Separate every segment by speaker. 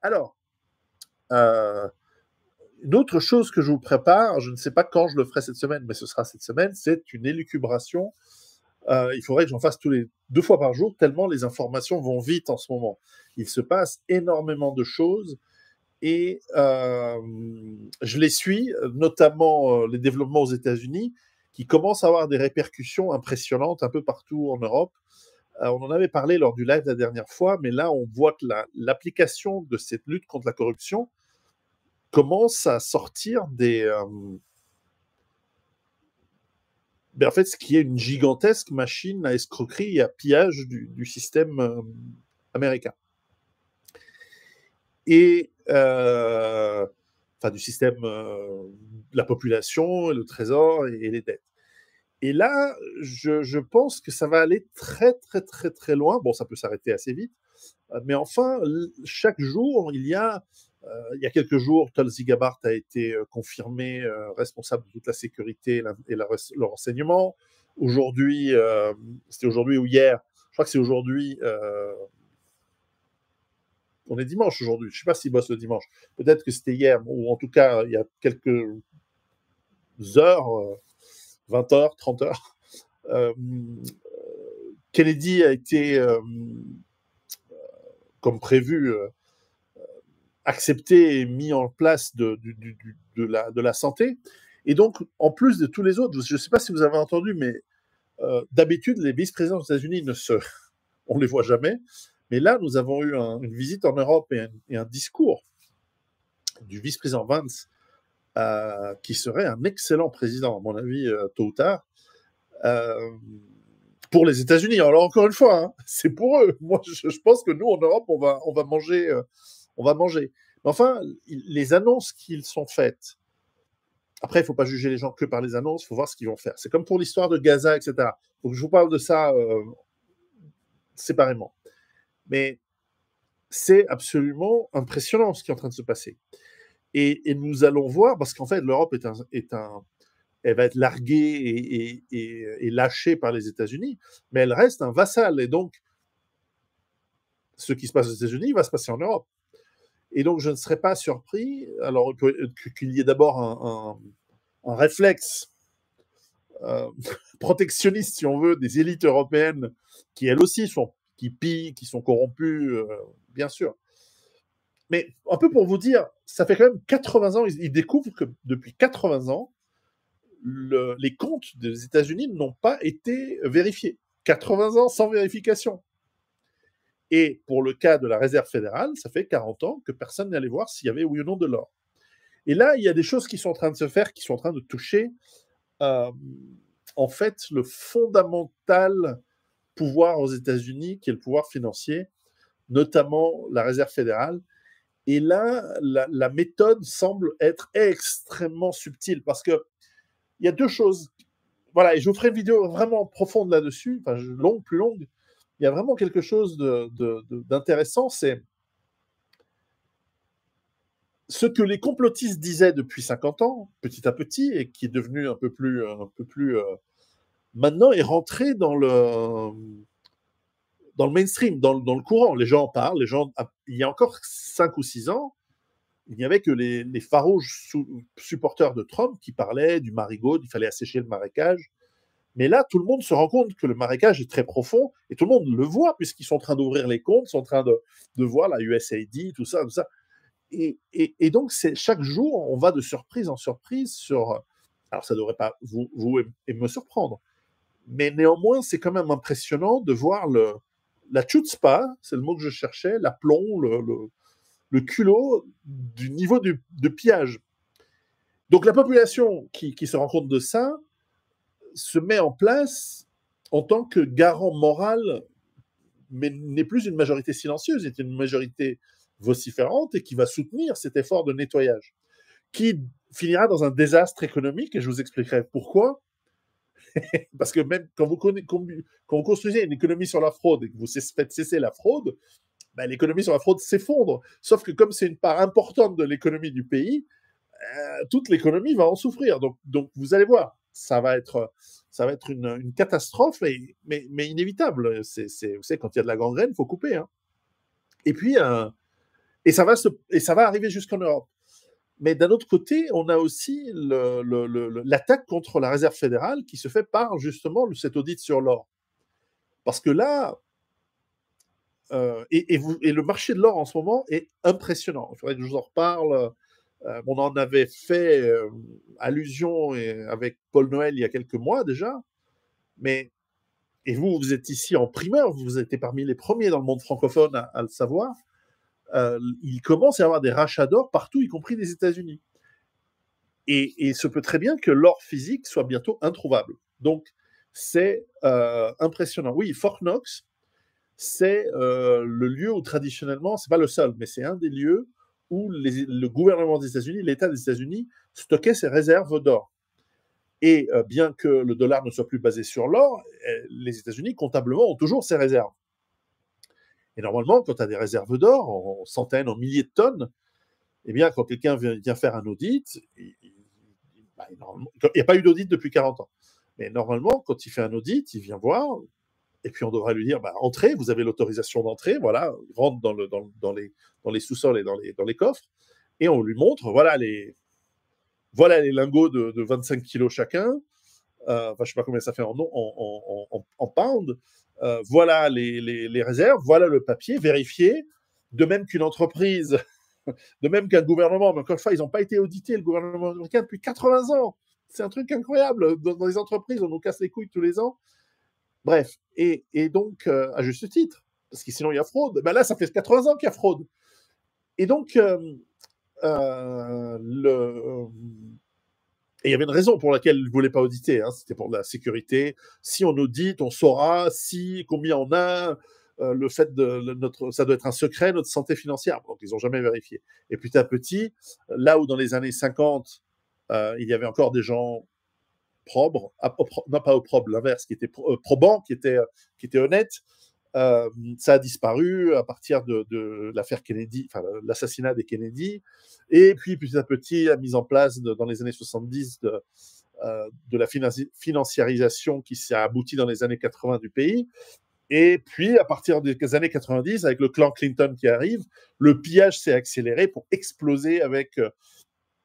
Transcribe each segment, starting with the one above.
Speaker 1: Alors, euh, une autre chose que je vous prépare, je ne sais pas quand je le ferai cette semaine, mais ce sera cette semaine, c'est une élucubration. Il faudrait que j'en fasse tous les 2 fois par jour, tellement les informations vont vite en ce moment. Il se passe énormément de choses et je les suis, notamment les développements aux États-Unis, qui commencent à avoir des répercussions impressionnantes un peu partout en Europe. On en avait parlé lors du live la dernière fois, mais là, on voit que l'application de cette lutte contre la corruption commence à sortir en fait, ce qui est une gigantesque machine à escroquerie et à pillage du système américain. Et enfin du système de la population, le trésor et les dettes. Et là, je pense que ça va aller très très très très loin. Bon, ça peut s'arrêter assez vite, mais enfin, chaque jour, il y a quelques jours, Tulsi Gabbard a été confirmé responsable de toute la sécurité et le renseignement. Aujourd'hui, c'était aujourd'hui ou hier, je crois que c'est aujourd'hui, on est dimanche aujourd'hui, je ne sais pas s'il bosse le dimanche, peut-être que c'était hier, ou en tout cas, il y a quelques heures, 20 heures, 30 heures, euh, Kennedy a été, comme prévu, accepté et mis en place de la santé. Et donc, en plus de tous les autres, je ne sais pas si vous avez entendu, mais d'habitude, les vice-présidents des États-Unis on ne les voit jamais. Mais là, nous avons eu une visite en Europe et un discours du vice-président Vance, qui serait un excellent président, à mon avis, tôt ou tard, euh, pour les États-Unis. Alors, encore une fois, hein, c'est pour eux. Moi, je pense que nous, en Europe, on va manger. On va manger. Mais enfin, les annonces qu'ils sont faites, après, il ne faut pas juger les gens que par les annonces, il faut voir ce qu'ils vont faire. C'est comme pour l'histoire de Gaza, etc. Il faut que je vous parle de ça séparément. Mais c'est absolument impressionnant ce qui est en train de se passer. Et nous allons voir, parce qu'en fait, l'Europe elle va être larguée et lâchée par les États-Unis, mais elle reste un vassal. Et donc, ce qui se passe aux États-Unis va se passer en Europe. Et donc, je ne serais pas surpris, alors qu'il y ait d'abord un réflexe euh, protectionniste, si on veut, des élites européennes qui, elles aussi, qui pillent, qui sont corrompues, bien sûr. Mais un peu pour vous dire, ça fait quand même 80 ans, ils découvrent que depuis 80 ans, les comptes des États-Unis n'ont pas été vérifiés. 80 ans sans vérification. Et pour le cas de la réserve fédérale, ça fait 40 ans que personne n'allait voir s'il y avait oui ou non de l'or. Et là, il y a des choses qui sont en train de se faire, qui sont en train de toucher, euh, en fait, le fondamental pouvoir aux États-Unis, qui est le pouvoir financier, notamment la réserve fédérale. Et là, la méthode semble être extrêmement subtile, parce que il y a deux choses. Voilà, et je vous ferai une vidéo vraiment profonde là-dessus, enfin longue, plus longue. Il y a vraiment quelque chose d'intéressant, c'est ce que les complotistes disaient depuis 50 ans, petit à petit, et qui est devenu un peu plus maintenant est rentré dans le mainstream, dans le courant. Les gens en parlent. Il y a encore 5 ou 6 ans, il n'y avait que les farouches supporters de Trump qui parlaient du marigot, il fallait assécher le marécage. Mais là, tout le monde se rend compte que le marécage est très profond et tout le monde le voit puisqu'ils sont en train d'ouvrir les comptes, sont en train de voir la USAID, tout ça, tout ça. Et donc, chaque jour, on va de surprise en surprise sur. Alors, ça ne devrait pas vous et me surprendre. Mais néanmoins, c'est quand même impressionnant de voir la chutzpah, c'est le mot que je cherchais, l'aplomb, le culot du niveau de pillage. Donc la population qui se rend compte de ça se met en place en tant que garant moral, mais n'est plus une majorité silencieuse, c'est une majorité vociférante et qui va soutenir cet effort de nettoyage, qui finira dans un désastre économique, et je vous expliquerai pourquoi. Parce que même quand vous construisez une économie sur la fraude et que vous faites cesser la fraude, ben, l'économie sur la fraude s'effondre. Sauf que comme c'est une part importante de l'économie du pays, toute l'économie va en souffrir. Donc vous allez voir, ça va être une catastrophe, mais inévitable. Vous savez, quand il y a de la gangrène, il faut couper. Hein. Et puis, Et ça va arriver jusqu'en Europe. Mais d'un autre côté, on a aussi l'attaque contre la réserve fédérale qui se fait par justement cet audit sur l'or. Parce que là, et le marché de l'or en ce moment est impressionnant. Il faudrait que je vous en reparle. On en avait fait allusion avec Paul Noël il y a quelques mois déjà. Mais, et vous êtes ici en primeur, vous êtes parmi les premiers dans le monde francophone à le savoir. Il commence à y avoir des rachats d'or partout, y compris des États-Unis. Et il se peut très bien que l'or physique soit bientôt introuvable. Donc, c'est impressionnant. Oui, Fort Knox, c'est le lieu où traditionnellement, c'est pas le seul, mais c'est un des lieux où le gouvernement des États-Unis, l'État des États-Unis, stockait ses réserves d'or. Et bien que le dollar ne soit plus basé sur l'or, les États-Unis, comptablement, ont toujours ces réserves. Et normalement, quand tu as des réserves d'or en centaines, en milliers de tonnes, eh bien, quand quelqu'un vient faire un audit, il n'y a pas eu d'audit depuis 40 ans. Mais normalement, quand il fait un audit, il vient voir, et puis on devrait lui dire, entrez, vous avez l'autorisation d'entrer, voilà, rentre dans les sous-sols et dans les coffres, et on lui montre, voilà les lingots de 25 kilos chacun, je ne sais pas combien ça fait en pounds, voilà les réserves, voilà le papier, vérifié, de même qu'une entreprise, de même qu'un gouvernement, mais encore une fois, ils n'ont pas été audités, le gouvernement américain, depuis 80 ans. C'est un truc incroyable. Dans les entreprises, on nous casse les couilles tous les ans. Bref, et donc, à juste titre, parce que sinon il y a fraude. Là, ça fait 80 ans qu'il y a fraude. Et donc, et il y avait une raison pour laquelle ils ne voulaient pas auditer, hein, c'était pour la sécurité. Si on audite, on saura combien on a, le fait ça doit être un secret, notre santé financière. Donc, ils n'ont jamais vérifié. Et petit à petit, là où dans les années 50, il y avait encore des gens probes, non pas opprobes, l'inverse, qui étaient probants, qui étaient honnêtes, ça a disparu à partir de l'affaire Kennedy, enfin l'assassinat des Kennedy, et puis petit à petit la mise en place dans les années 70 de la financiarisation qui s'est aboutie dans les années 80 du pays. Et puis, à partir des années 90, avec le clan Clinton qui arrive, le pillage s'est accéléré pour exploser avec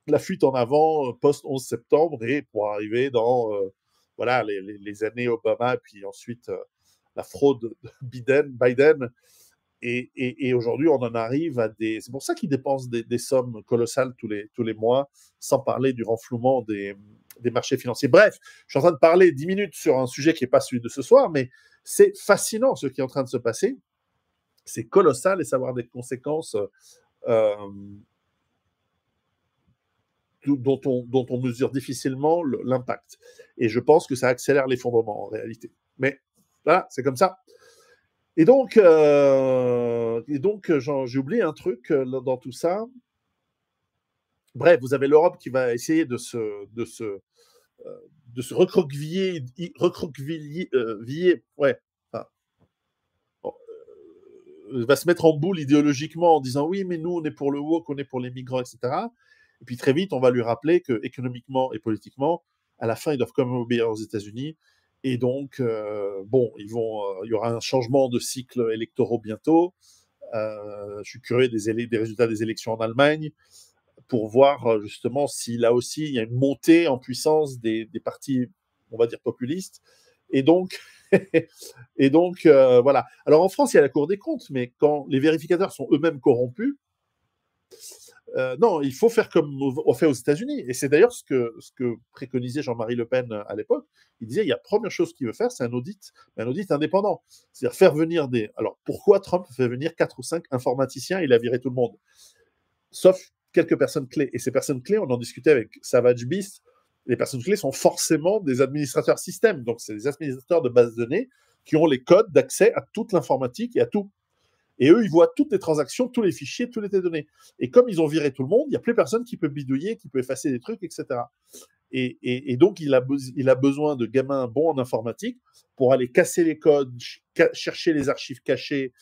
Speaker 1: la fuite en avant post-11 septembre et pour arriver dans voilà, les années Obama, puis ensuite la fraude de Biden. Et aujourd'hui, on en arrive à des... C'est pour ça qu'ils dépensent des sommes colossales tous les mois, sans parler du renflouement des marchés financiers. Bref, je suis en train de parler 10 minutes sur un sujet qui n'est pas celui de ce soir, mais c'est fascinant ce qui est en train de se passer. C'est colossal et ça va avoir des conséquences dont on mesure difficilement l'impact. Et je pense que ça accélère l'effondrement en réalité. Mais voilà, c'est comme ça. Et donc j'ai oublié un truc dans tout ça. Bref, vous avez l'Europe qui va essayer de se recroqueviller, ouais, enfin, va se mettre en boule idéologiquement en disant oui, mais nous, on est pour le woke, on est pour les migrants, etc. Et puis très vite, on va lui rappeler que économiquement et politiquement, à la fin, ils doivent quand même obéir aux États-Unis. Et donc, il y aura un changement de cycle électoraux bientôt. Je suis curieux des résultats des élections en Allemagne pour voir justement si là aussi il y a une montée en puissance des partis, on va dire, populistes. Et donc, voilà. Alors en France, il y a la Cour des comptes, mais quand les vérificateurs sont eux-mêmes corrompus, non, il faut faire comme on fait aux États-Unis. Et c'est d'ailleurs ce que préconisait Jean-Marie Le Pen à l'époque. Il disait, il y a la première chose qu'il veut faire, c'est un audit indépendant. C'est-à-dire faire venir des... Alors pourquoi Trump fait venir 4 ou 5 informaticiens et il a viré tout le monde? Sauf quelques personnes clés. Et ces personnes clés, on en discutait avec Savage Beast, les personnes clés sont forcément des administrateurs système. Donc, c'est des administrateurs de bases de données qui ont les codes d'accès à toute l'informatique et à tout. Et eux, ils voient toutes les transactions, tous les fichiers, toutes les données. Et comme ils ont viré tout le monde, il n'y a plus personne qui peut bidouiller, qui peut effacer des trucs, etc. Et donc, il a besoin de gamins bons en informatique pour aller casser les codes, chercher les archives cachées,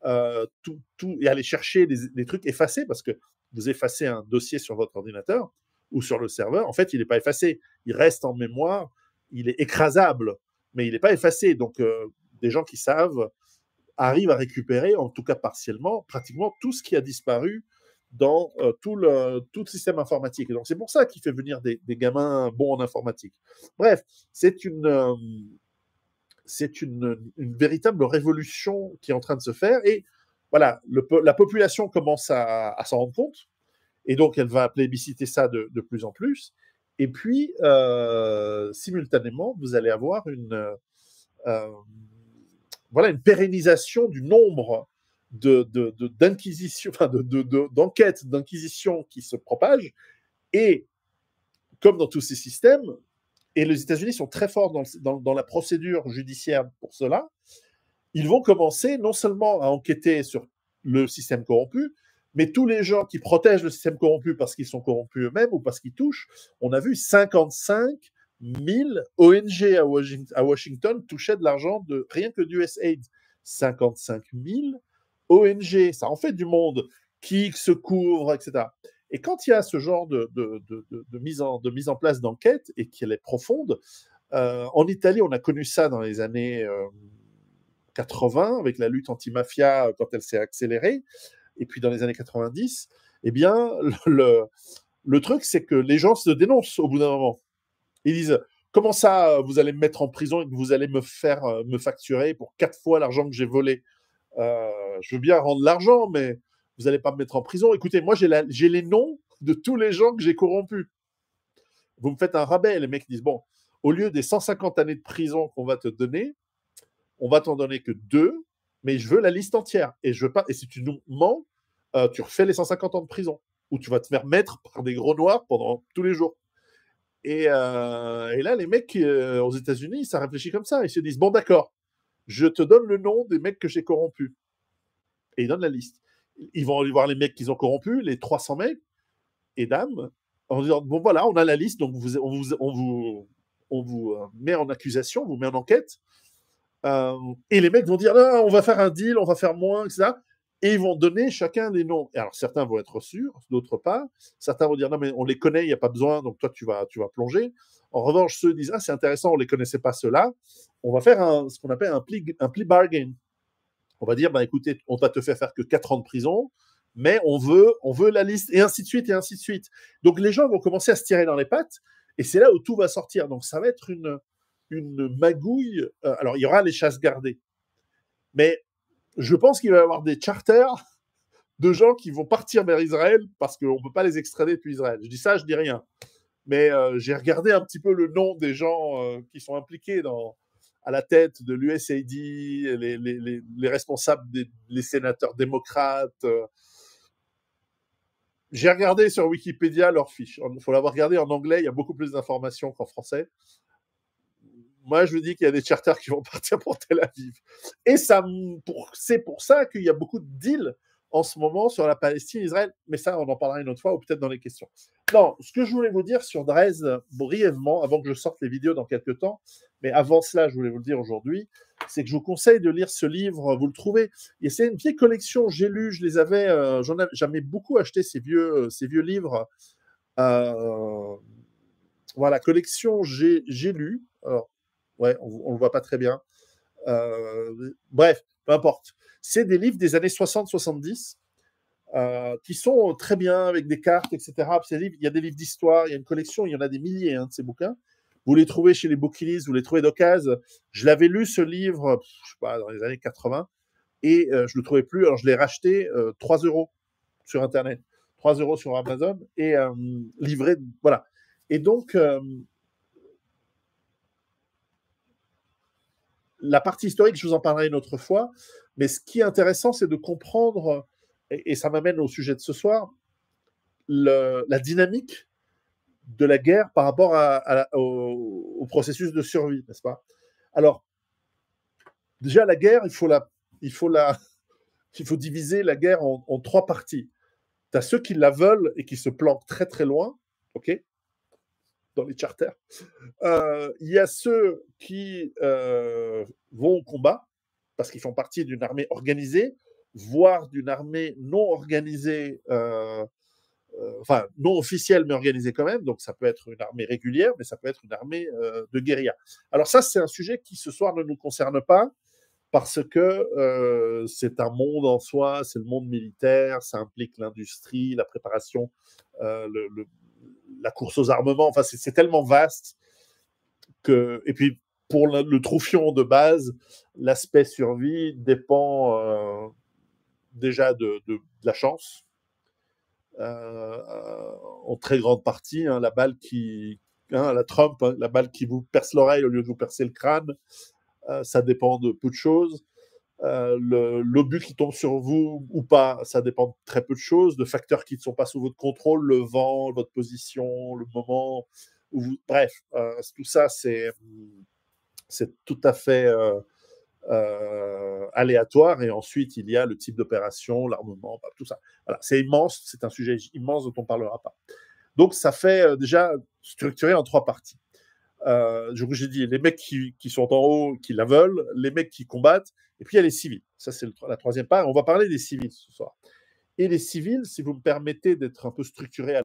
Speaker 1: et aller chercher des trucs effacés, parce que vous effacez un dossier sur votre ordinateur ou sur le serveur, en fait, il n'est pas effacé. Il reste en mémoire, il est écrasable, mais il n'est pas effacé. Donc, des gens qui savent arrive à récupérer, en tout cas partiellement, pratiquement tout ce qui a disparu dans tout le système informatique. Et donc, c'est pour ça qu'il fait venir des gamins bons en informatique. Bref, c'est une véritable révolution qui est en train de se faire. Et voilà, la population commence à s'en rendre compte. Et donc, elle va plébisciter ça de plus en plus. Et puis, simultanément, vous allez avoir euh, voilà, une pérennisation du nombre d'enquêtes d'inquisition qui se propagent. Et comme dans tous ces systèmes, et les États-Unis sont très forts dans la procédure judiciaire pour cela, ils vont commencer non seulement à enquêter sur le système corrompu, mais tous les gens qui protègent le système corrompu parce qu'ils sont corrompus eux-mêmes ou parce qu'ils touchent. On a vu 55 000 ONG à Washington touchaient de l'argent rien que d'USAID. 55 000 ONG, ça en fait du monde qui se couvre, etc. Et quand il y a ce genre de mise en place d'enquête et qu'elle est profonde, en Italie, on a connu ça dans les années 80 avec la lutte anti-mafia quand elle s'est accélérée, et puis dans les années 90, eh bien, le truc, c'est que les gens se dénoncent au bout d'un moment. Ils disent, comment ça, vous allez me mettre en prison et que vous allez me faire me facturer pour 4 fois l'argent que j'ai volé? Je veux bien rendre l'argent, mais vous n'allez pas me mettre en prison. Écoutez, moi, j'ai les noms de tous les gens que j'ai corrompus. Vous me faites un rabais. Les mecs disent, bon, au lieu des 150 années de prison qu'on va te donner, on va t'en donner que 2, mais je veux la liste entière. Et je veux pas. Et si tu nous mens, tu refais les 150 ans de prison, ou tu vas te faire mettre par des gros noirs pendant tous les jours. Et là, les mecs aux États-Unis, ça réfléchit comme ça. Ils se disent, bon, d'accord, je te donne le nom des mecs que j'ai corrompus. Et ils donnent la liste. Ils vont aller voir les mecs qu'ils ont corrompus, les 300 mecs et dames, en disant, bon, voilà, on a la liste, donc on vous met en accusation, on vous met en enquête. Et les mecs vont dire, non, on va faire un deal, on va faire moins, etc. Et ils vont donner chacun des noms. Et alors, certains vont être sûrs, d'autres pas. Certains vont dire, non, mais on les connaît, il n'y a pas besoin, donc toi, tu vas plonger. En revanche, ceux disent, ah, c'est intéressant, on ne les connaissait pas, ceux-là. On va faire ce qu'on appelle un plea bargain. On va dire, bah, écoutez, on va te faire que 4 ans de prison, mais on veut la liste, et ainsi de suite, et ainsi de suite. Donc, les gens vont commencer à se tirer dans les pattes, et c'est là où tout va sortir. Donc, ça va être une magouille. Alors, il y aura les chasses gardées. Mais je pense qu'il va y avoir des charters de gens qui vont partir vers Israël parce qu'on ne peut pas les extrader depuis Israël. Je dis ça, je dis rien. Mais j'ai regardé un petit peu le nom des gens qui sont impliqués à la tête de l'USAID, les responsables, les sénateurs démocrates. J'ai regardé sur Wikipédia leurs fiches. Il faut l'avoir regardé en anglais, il y a beaucoup plus d'informations qu'en français. Moi, je vous dis qu'il y a des charters qui vont partir pour Tel Aviv. Et c'est pour ça qu'il y a beaucoup de deals en ce moment sur la Palestine, Israël. Mais ça, on en parlera une autre fois ou peut-être dans les questions. Non, ce que je voulais vous dire sur Dresde, brièvement, avant que je sorte les vidéos dans quelques temps, mais avant cela, je voulais vous le dire aujourd'hui, c'est que je vous conseille de lire ce livre. Vous le trouvez. Et c'est une vieille collection. J'ai lu, je les avais, j'avais beaucoup acheté ces vieux livres. Voilà, collection, j'ai lu. Alors, ouais, on le voit pas très bien. Bref, peu importe. C'est des livres des années 60-70 qui sont très bien avec des cartes, etc. Il y a des livres d'histoire, il y a une collection, il y en a des milliers de ces bouquins. Vous les trouvez chez les Bookies, vous les trouvez d'occasion. Je l'avais lu ce livre, je sais pas, dans les années 80 et je le trouvais plus. Alors je l'ai racheté 3 € sur Internet, 3 € sur Amazon et livré, voilà. Et donc la partie historique, je vous en parlerai une autre fois, mais ce qui est intéressant, c'est de comprendre, et ça m'amène au sujet de ce soir, la dynamique de la guerre par rapport au processus de survie, n'est-ce pas? Alors, déjà, la guerre, il faut diviser la guerre en 3 parties. Tu as ceux qui la veulent et qui se planquent très très loin, ok, dans les charters. Il y a ceux qui vont au combat parce qu'ils font partie d'une armée organisée, voire d'une armée non organisée, enfin non officielle mais organisée quand même. Donc ça peut être une armée régulière, mais ça peut être une armée de guérilla. Alors ça, c'est un sujet qui ce soir ne nous concerne pas. parce que c'est un monde en soi, c'est le monde militaire, ça implique l'industrie, la préparation, la course aux armements, enfin c'est tellement vaste et puis pour le troufion de base, l'aspect survie dépend déjà de la chance, en très grande partie, hein, la balle la Trump, hein, la balle qui vous perce l'oreille au lieu de vous percer le crâne, ça dépend de peu de choses. L'obus qui tombe sur vous ou pas, ça dépend de très peu de choses, de facteurs qui ne sont pas sous votre contrôle, le vent, votre position, le moment. Bref, tout ça, c'est tout à fait aléatoire. Et ensuite, il y a le type d'opération, l'armement, tout ça. Voilà, c'est immense, c'est un sujet immense dont on ne parlera pas. Donc, ça fait déjà structuré en 3 parties. J'ai dit, les mecs qui sont en haut, qui la veulent, les mecs qui combattent, et puis il y a les civils. Ça, c'est la 3e part. On va parler des civils ce soir. Et les civils, si vous me permettez d'être un peu structuré